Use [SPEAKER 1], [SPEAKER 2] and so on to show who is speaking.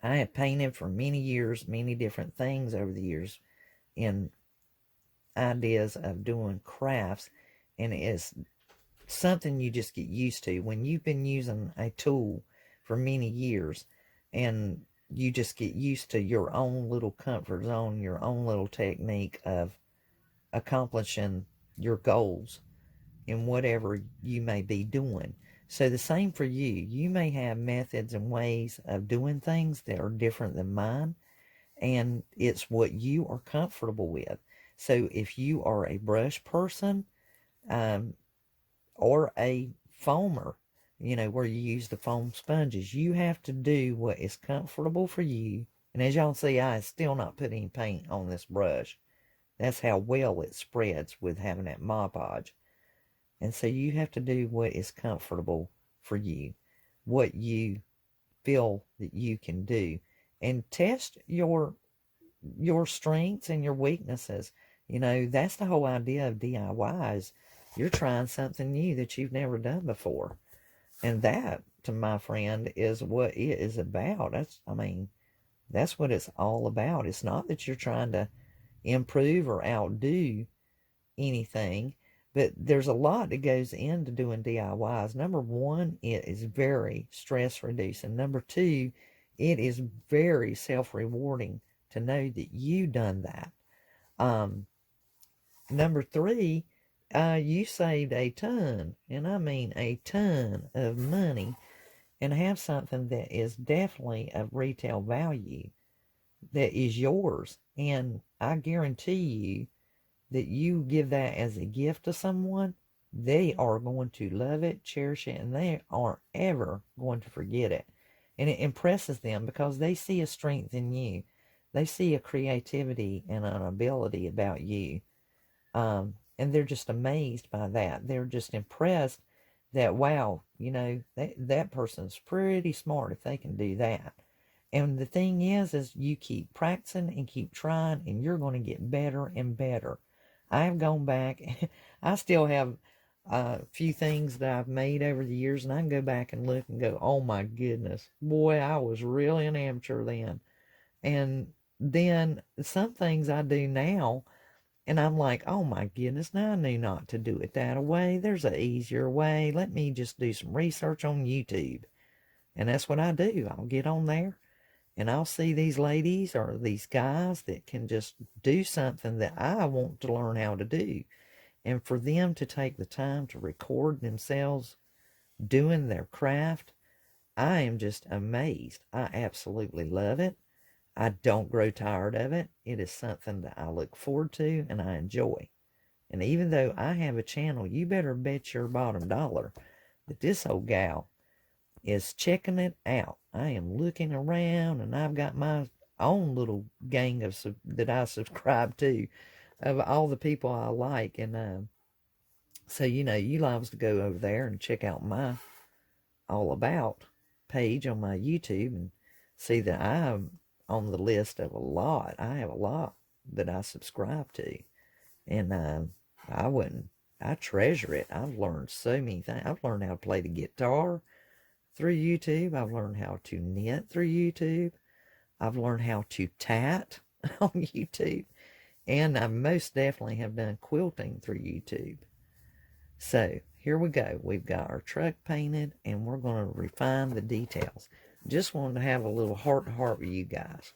[SPEAKER 1] I have painted for many years, many different things over the years in ideas of doing crafts, and it's something you just get used to when you've been using a tool for many years, and you just get used to your own little comfort zone, your own little technique of accomplishing your goals in whatever you may be doing. So the same for you. You may have methods and ways of doing things that are different than mine, and it's what you are comfortable with. So if you are a brush person, um, or a foamer, where you use the foam sponges, you have to do what is comfortable for you. And as y'all see, I still not put any paint on this brush. That's how well it spreads with having that Mod Podge. And so you have to do what is comfortable for you, what you feel that you can do, and test your strengths and your weaknesses. That's the whole idea of DIYs. You're trying something new that you've never done before. And that, to my friend, is what it is about. That's what it's all about. It's not that you're trying to improve or outdo anything, but there's a lot that goes into doing DIYs. Number one, it is very stress reducing. Number two, it is very self-rewarding to know that you done that. Number three, you saved a ton, and I mean a ton of money, and have something that is definitely of retail value that is yours. And I guarantee you that you give that as a gift to someone, they are going to love it, cherish it, and they aren't ever going to forget it. And it impresses them because they see a strength in you. They see a creativity and an ability about you. And they're just amazed by that. They're just impressed that, wow, that person's pretty smart if they can do that. And the thing is you keep practicing and keep trying, and you're going to get better and better. I've gone back. I still have a few things that I've made over the years, and I can go back and look and go, oh my goodness, boy, I was really an amateur then. And then some things I do now, and I'm like, oh my goodness, now I knew not to do it that way. There's an easier way. Let me just do some research on YouTube. And that's what I do. I'll get on there and I'll see these ladies or these guys that can just do something that I want to learn how to do. And for them to take the time to record themselves doing their craft, I am just amazed. I absolutely love it. I don't grow tired of it. It is something that I look forward to and I enjoy. And even though I have a channel, you better bet your bottom dollar that this old gal is checking it out. I am looking around, and I've got my own little gang of that I subscribe to, of all the people I like. And so you lives to go over there and check out my all about page on my YouTube and see that I'm on the list of a lot. I have a lot that I subscribe to, and I treasure it. I've learned so many things. I've learned how to play the guitar through YouTube. I've learned how to knit through YouTube. I've learned how to tat on YouTube. And I most definitely have done quilting through YouTube. So here we go. We've got our truck painted, and we're going to refine the details. Just wanted to have a little heart-to-heart with you guys.